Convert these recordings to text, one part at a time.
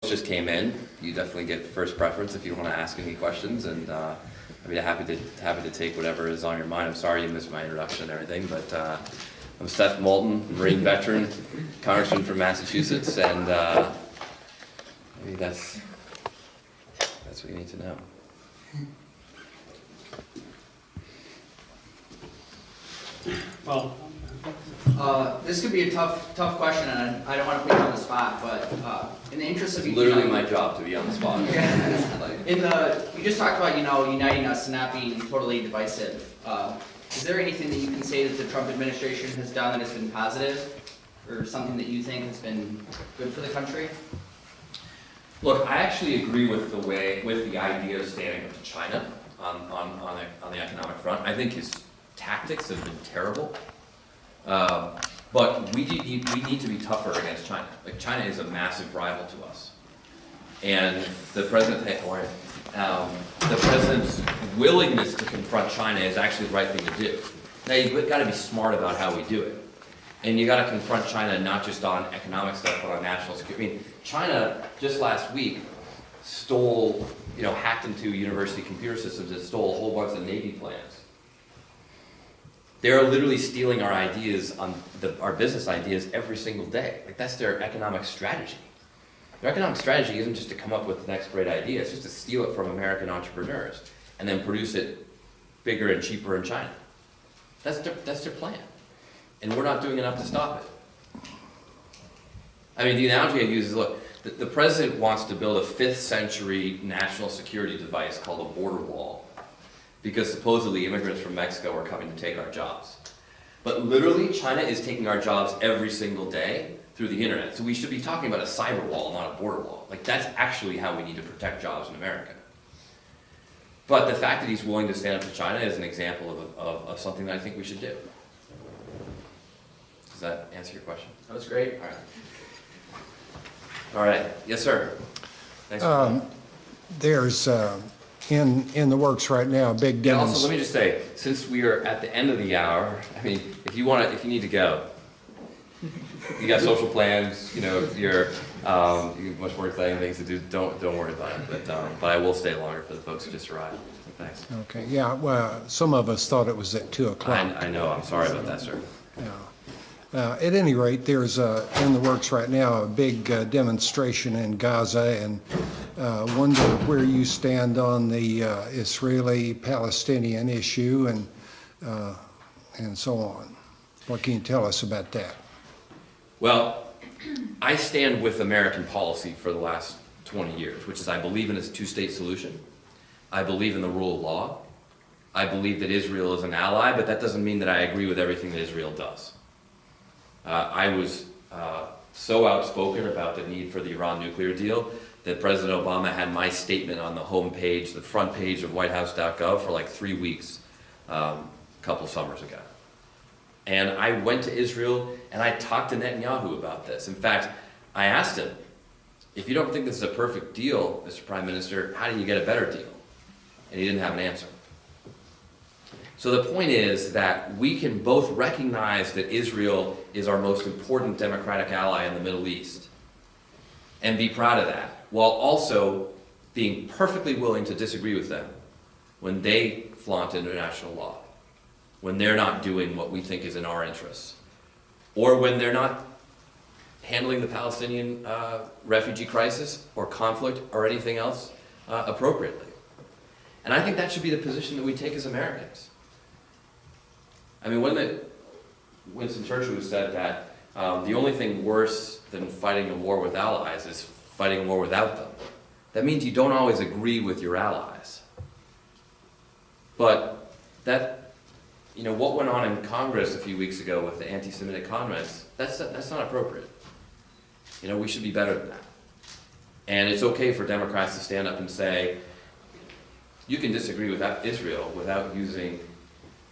just came in, you definitely get first preference if you want to ask any questions, and I'd be happy to take whatever is on your mind. I'm sorry you missed my introduction and everything, but I'm Seth Moulton, Marine veteran, congressman from Massachusetts, and maybe that's what you need to know. Well, this could be a tough question, and I don't want to put you on the spot, but in the interest of It's literally my job to be on the spot. you just talked about uniting us and not being totally divisive. Is there anything that you can say that the Trump administration has done that has been positive, or something that you think has been good for the country? Look, I actually agree with the idea of standing up to China on the economic front. I think his tactics have been terrible. But we need to be tougher against China. Like, China is a massive rival to us, and the president's willingness to confront China is actually the right thing to do. Now, you've got to be smart about how we do it, and you got to confront China not just on economic stuff, but on national security. I mean, China just last week stole, hacked into university computer systems and stole a whole bunch of Navy plans. They're literally stealing our ideas, our business ideas, every single day. Like, that's their economic strategy. Their economic strategy isn't just to come up with the next great idea, it's just to steal it from American entrepreneurs and then produce it bigger and cheaper in China. That's their plan. And we're not doing enough to stop it. I mean, the analogy I use is, look, the president wants to build a 5th century national security device called a border wall, because supposedly immigrants from Mexico are coming to take our jobs. But literally, China is taking our jobs every single day through the internet. So we should be talking about a cyber wall, not a border wall. Like, that's actually how we need to protect jobs in America. But the fact that he's willing to stand up to China is an example of something that I think we should do. Does that answer your question? That was great. All right. All right. Yes, sir. Thanks. There's in the works right now a big And demonstration. also, let me just say, since we are at the end of the hour, I mean, if you need to go, you got social plans, you have much more exciting things to do. Don't worry about it. But I will stay longer for the folks who just arrived. So thanks. Okay, yeah. Well, some of us thought it was at 2:00. I know. I'm sorry about that, sir. Yeah. At any rate, there's in the works right now a big demonstration in Gaza, and wonder where you stand on the Israeli-Palestinian issue and so on. What can you tell us about that? Well, I stand with American policy for the last 20 years, which is I believe in a two-state solution. I believe in the rule of law. I believe that Israel is an ally, but that doesn't mean that I agree with everything that Israel does. I was so outspoken about the need for the Iran nuclear deal that President Obama had my statement on the home page, the front page of whitehouse.gov for like 3 weeks a couple summers ago. And I went to Israel and I talked to Netanyahu about this. In fact, I asked him, if you don't think this is a perfect deal, Mr. Prime Minister, how do you get a better deal? And he didn't have an answer. So the point is that we can both recognize that Israel is our most important democratic ally in the Middle East and be proud of that, while also being perfectly willing to disagree with them when they flaunt international law, when they're not doing what we think is in our interests, or when they're not handling the Palestinian refugee crisis or conflict or anything else appropriately. And I think that should be the position that we take as Americans. I mean, Winston Churchill said that the only thing worse than fighting a war with allies is fighting a war without them. That means you don't always agree with your allies. But what went on in Congress a few weeks ago with the anti-Semitic comments, that's not appropriate. We should be better than that. And it's okay for Democrats to stand up and say, you can disagree with Israel without using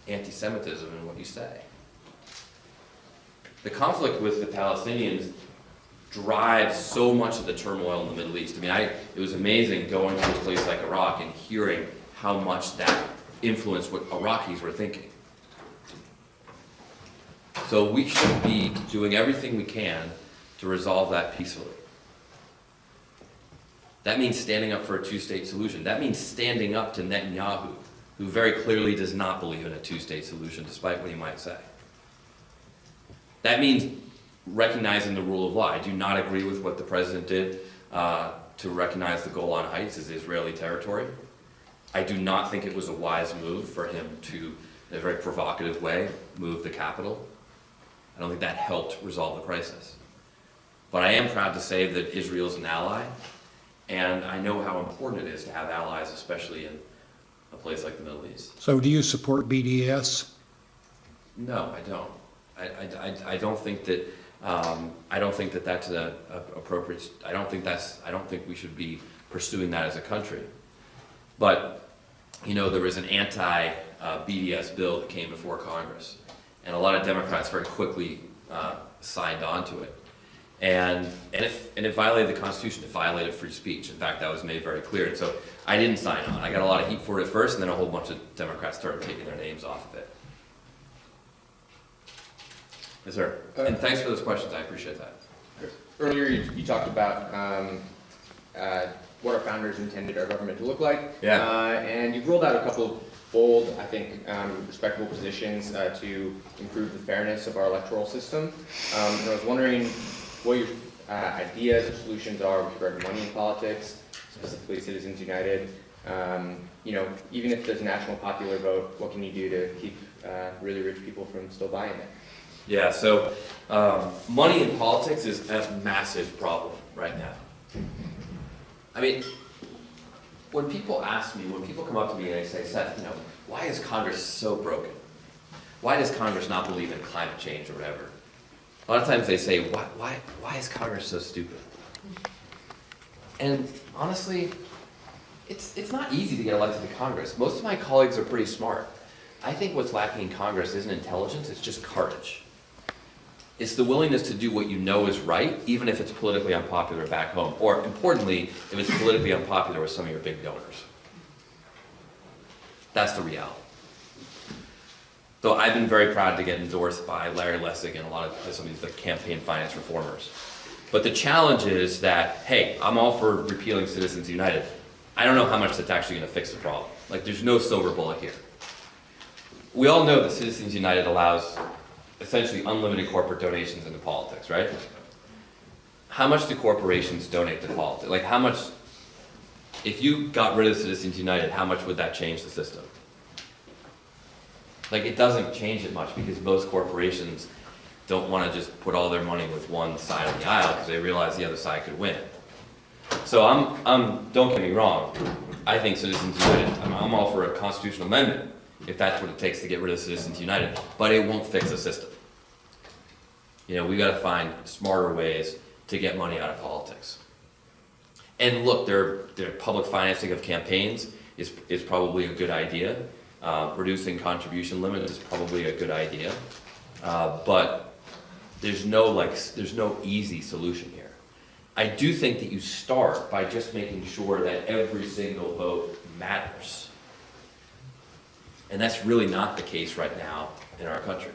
anti-Semitism in what you say. The conflict with the Palestinians drives so much of the turmoil in the Middle East. I mean, it was amazing going to a place like Iraq and hearing how much that influenced what Iraqis were thinking. So we should be doing everything we can to resolve that peacefully. That means standing up for a two-state solution. That means standing up to Netanyahu, who very clearly does not believe in a two-state solution, despite what he might say. That means recognizing the rule of law. I do not agree with what the president did to recognize the Golan Heights as Israeli territory. I do not think it was a wise move for him to, in a very provocative way, move the capital. I don't think that helped resolve the crisis. But I am proud to say that Israel is an ally, and I know how important it is to have allies, especially in a place like the Middle East. So do you support BDS? No, I don't. I don't think that that's an appropriate. I don't think we should be pursuing that as a country. But there was an anti-BDS bill that came before Congress, and a lot of Democrats very quickly signed on to it. And it violated the Constitution. It violated free speech. In fact, that was made very clear. And so I didn't sign on. I got a lot of heat for it at first, and then a whole bunch of Democrats started taking their names off of it. Yes, sir. And thanks for those questions. I appreciate that. Earlier, you talked about what our founders intended our government to look like. Yeah. And you've rolled out a couple of bold, I think, respectable positions to improve the fairness of our electoral system. And I was wondering what your ideas or solutions are with regard to money in politics, specifically Citizens United. Even if there's a national popular vote, what can you do to keep really rich people from still buying it? Yeah, so money in politics is a massive problem right now. I mean, when people come up to me and they say, Seth, why is Congress so broken? Why does Congress not believe in climate change or whatever? A lot of times they say, why is Congress so stupid? And honestly, it's not easy to get elected to Congress. Most of my colleagues are pretty smart. I think what's lacking in Congress isn't intelligence, it's just courage. It's the willingness to do what you know is right, even if it's politically unpopular back home. Or, importantly, if it's politically unpopular with some of your big donors. That's the reality. So I've been very proud to get endorsed by Larry Lessig and some of these campaign finance reformers. But the challenge is that, hey, I'm all for repealing Citizens United. I don't know how much that's actually going to fix the problem. There's no silver bullet here. We all know that Citizens United allows essentially unlimited corporate donations into politics, right? How much do corporations donate to politics? How much, if you got rid of Citizens United, how much would that change the system? It doesn't change it much because most corporations don't want to just put all their money with one side of the aisle because they realize the other side could win. So don't get me wrong, I think Citizens United, I'm all for a constitutional amendment if that's what it takes to get rid of Citizens United, but it won't fix the system. We got to find smarter ways to get money out of politics. And look, their public financing of campaigns is probably a good idea. Reducing contribution limits is probably a good idea, but there's no easy solution here. I do think that you start by just making sure that every single vote matters. And that's really not the case right now in our country.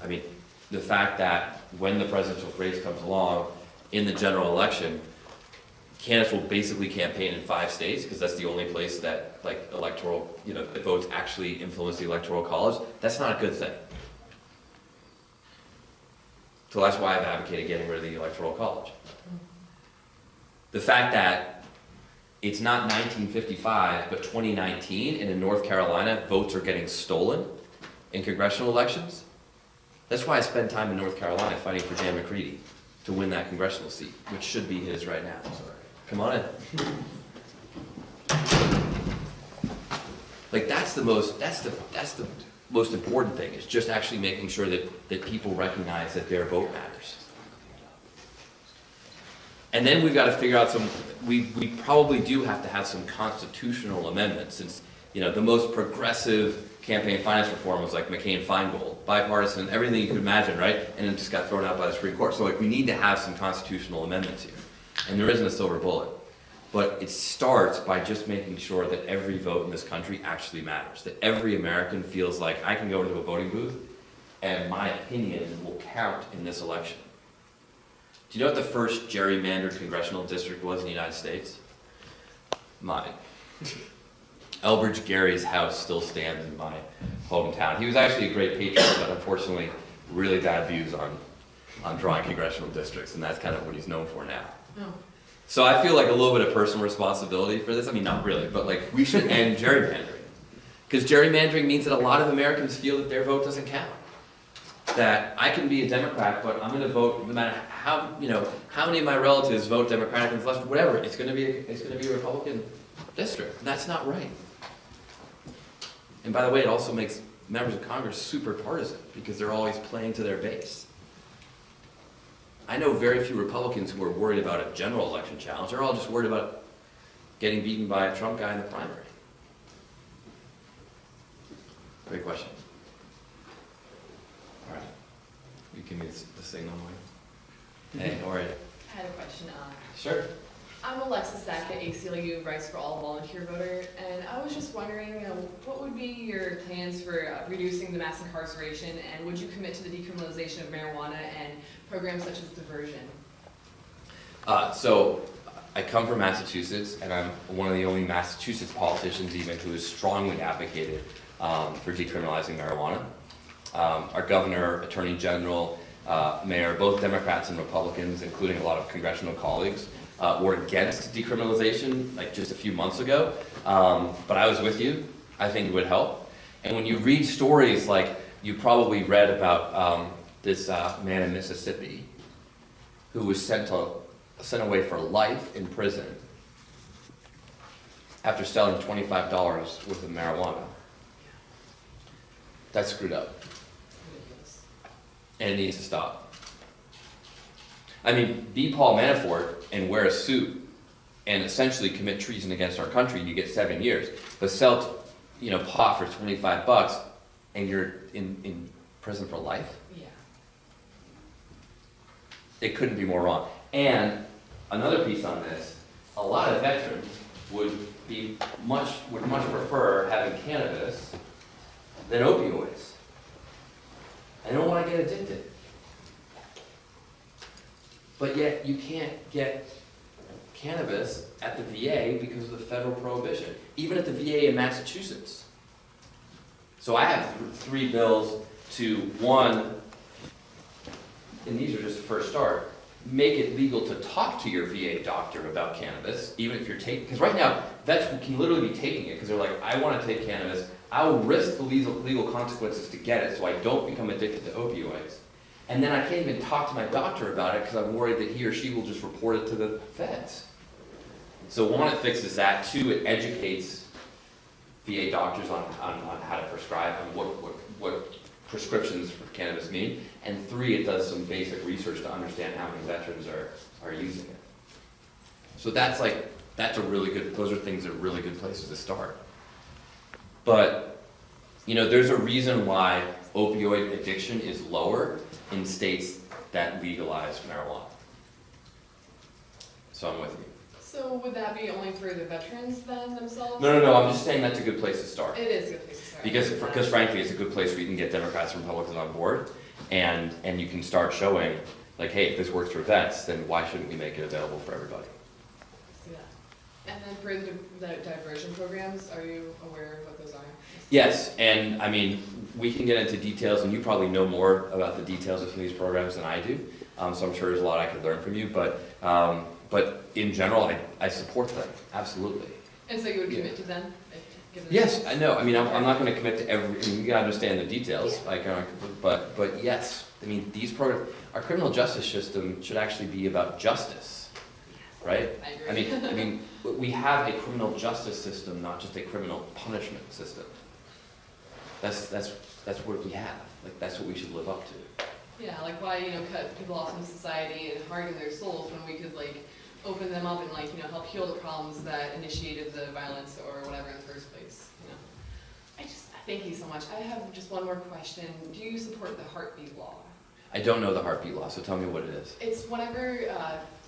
I mean, the fact that when the presidential race comes along in the general election, candidates will basically campaign in 5 states because that's the only place that electoral, the votes actually influence the electoral college. That's not a good thing. So that's why I've advocated getting rid of the electoral college. The fact that it's not 1955, but 2019, and in North Carolina, votes are getting stolen in congressional elections. That's why I spend time in North Carolina fighting for Dan McCready to win that congressional seat, which should be his right now. Come on in. That's the most important thing, is just actually making sure that people recognize that their vote matters. And then we've got to figure out we probably do have to have some constitutional amendments, since, the most progressive campaign finance reform was McCain-Feingold, bipartisan, everything you could imagine, right? And it just got thrown out by the Supreme Court. So we need to have some constitutional amendments here. And there isn't a silver bullet. But it starts by just making sure that every vote in this country actually matters, that every American feels like I can go into a voting booth and my opinion will count in this election. Do you know what the first gerrymandered congressional district was in the United States? Mine. Elbridge Gerry's house still stands in my hometown. He was actually a great patriot, but unfortunately, really bad views on drawing congressional districts, and that's kind of what he's known for now. Oh. So I feel like a little bit of personal responsibility for this. I mean, not really, but like we should end gerrymandering. Because gerrymandering means that a lot of Americans feel that their vote doesn't count. That I can be a Democrat, but I'm going to vote no matter how, how many of my relatives vote Democratic and whatever. It's going to be a Republican district. And that's not right. And by the way, it also makes members of Congress super partisan because they're always playing to their base. I know very few Republicans who are worried about a general election challenge. They're all just worried about getting beaten by a Trump guy in the primary. Great question. All right. You give me the signal, Mike. Hey, all right. I had a question. Sure. I'm Alexis Sack at ACLU, Rights for All volunteer voter, and I was just wondering, what would be your plans for reducing the mass incarceration, and would you commit to the decriminalization of marijuana and programs such as diversion? So I come from Massachusetts, and I'm one of the only Massachusetts politicians even who has strongly advocated for decriminalizing marijuana. Our governor, attorney general, mayor, both Democrats and Republicans, including a lot of congressional colleagues, were against decriminalization like just a few months ago, but I was with you. I think it would help. And when you read stories like you probably read about this man in Mississippi who was sent away for life in prison after selling $25 worth of marijuana, that's screwed up. And it needs to stop. I mean, be Paul Manafort and wear a suit and essentially commit treason against our country, and you get 7 years. But sell, pot for $25, and you're in prison for life. Yeah. It couldn't be more wrong. And another piece on this: a lot of veterans would much prefer having cannabis than opioids. I don't want to get addicted. But yet you can't get cannabis at the VA because of the federal prohibition, even at the VA in Massachusetts. So I have 3 bills to, one, and these are just the first start, make it legal to talk to your VA doctor about cannabis, even if you're taking, because right now, vets can literally be taking it because they're like, I want to take cannabis, I will risk the legal consequences to get it so I don't become addicted to opioids. And then I can't even talk to my doctor about it because I'm worried that he or she will just report it to the feds. So one, it fixes that. 2, it educates VA doctors on how to prescribe and what prescriptions for cannabis mean. And 3, it does some basic research to understand how many veterans are using it. So those are things that are really good places to start. But, there's a reason why opioid addiction is lower in states that legalize marijuana. So I'm with you. So would that be only for the veterans then themselves? No, I'm just saying that's a good place to start. It is a good place to start. Because frankly, it's a good place where you can get Democrats and Republicans on board, and you can start showing, like, hey, if this works for vets, then why shouldn't we make it available for everybody? See that. And then for the diversion programs, are you aware of what those are? Yes, and I mean, we can get into details, and you probably know more about the details of some of these programs than I do, so I'm sure there's a lot I could learn from you, but in general, I support them, absolutely. And so you would commit to them? Given Yes, I know, I mean, I'm not gonna commit to you gotta understand the details, but yes, I mean, these programs, our criminal justice system should actually be about justice, right? I agree. I mean, we have a criminal justice system, not just a criminal punishment system. That's what we have. Like, that's what we should live up to. Yeah, like why, cut people off from society and harden their souls when we could, open them up and, help heal the problems that initiated the violence or whatever in the first place, Thank you so much. I have just one more question. Do you support the heartbeat law? I don't know the heartbeat law, so tell me what it is. It's whenever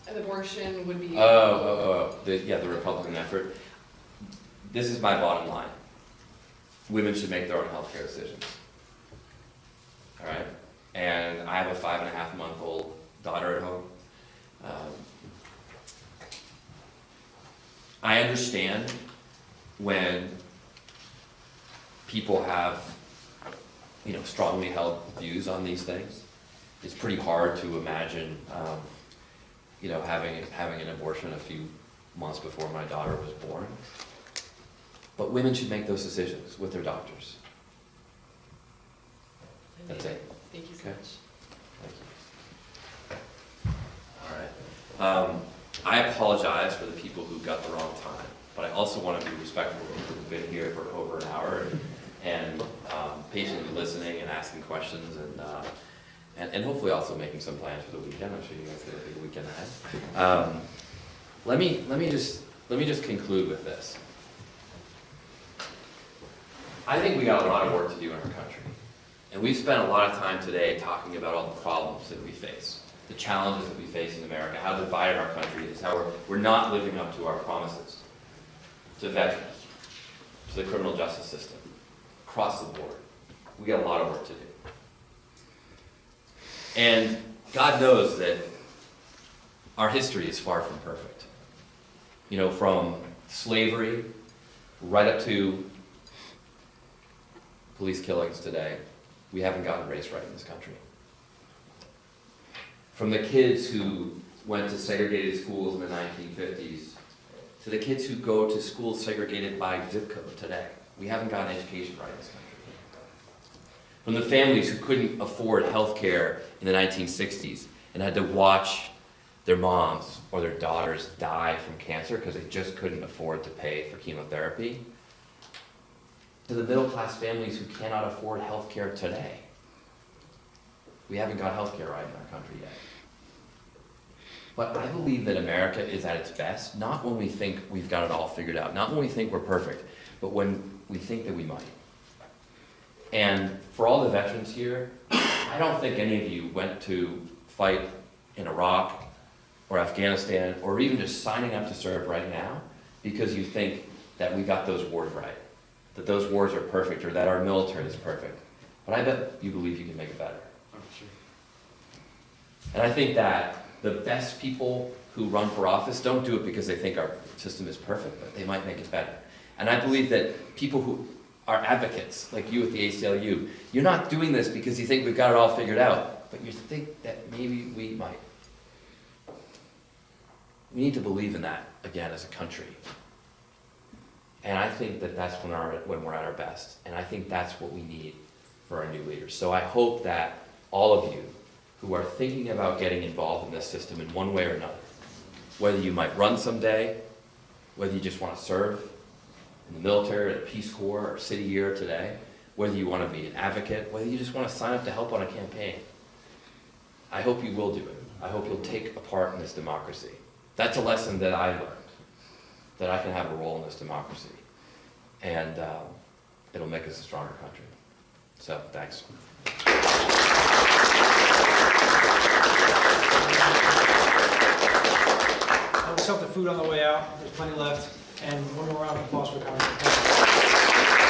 an abortion would be... The Republican effort. This is my bottom line. Women should make their own healthcare decisions. All right? And I have a 5.5-month-old daughter at home, I understand when people have, strongly held views on these things. It's pretty hard to imagine, having an abortion a few months before my daughter was born. But women should make those decisions with their doctors. That's it. Thank you so Okay. much. Thank you. All right. I apologize for the people who got the wrong time, but I also want to be respectful of people who've been here for over an hour and patiently listening and asking questions and hopefully also making some plans for the weekend. I'm sure you guys have a big weekend ahead. Let me just conclude with this. I think we got a lot of work to do in our country. And we've spent a lot of time today talking about all the problems that we face, the challenges that we face in America, how divided our country is, how we're not living up to our promises to veterans, to the criminal justice system, across the board. We got a lot of work to do. And God knows that our history is far from perfect. From slavery right up to police killings today, we haven't gotten race right in this country. From the kids who went to segregated schools in the 1950s to the kids who go to schools segregated by zip code today, we haven't gotten education right in this country. From the families who couldn't afford health care in the 1960s and had to watch their moms or their daughters die from cancer because they just couldn't afford to pay for chemotherapy, to the middle-class families who cannot afford health care today. We haven't got health care right in our country yet. But I believe that America is at its best, not when we think we've got it all figured out, not when we think we're perfect, but when we think that we might. And for all the veterans here, I don't think any of you went to fight in Iraq or Afghanistan or even just signing up to serve right now because you think that we got those wars right, that those wars are perfect or that our military is perfect. But I bet you believe you can make it better. And I think that the best people who run for office don't do it because they think our system is perfect, but they might make it better. And I believe that people who are advocates, like you at the ACLU, you're not doing this because you think we've got it all figured out, but you think that maybe we might. We need to believe in that, again, as a country. And I think that that's when we're at our best. And I think that's what we need for our new leaders. So I hope that all of you who are thinking about getting involved in this system in one way or another, whether you might run someday, whether you just want to serve in the military or the Peace Corps or City Year today, whether you want to be an advocate, whether you just want to sign up to help on a campaign, I hope you will do it. I hope you'll take a part in this democracy. That's a lesson that I learned, that I can have a role in this democracy. And it'll make us a stronger country. So, thanks. We still have the food on the way out. There's plenty left. And one more round of applause for the conversation.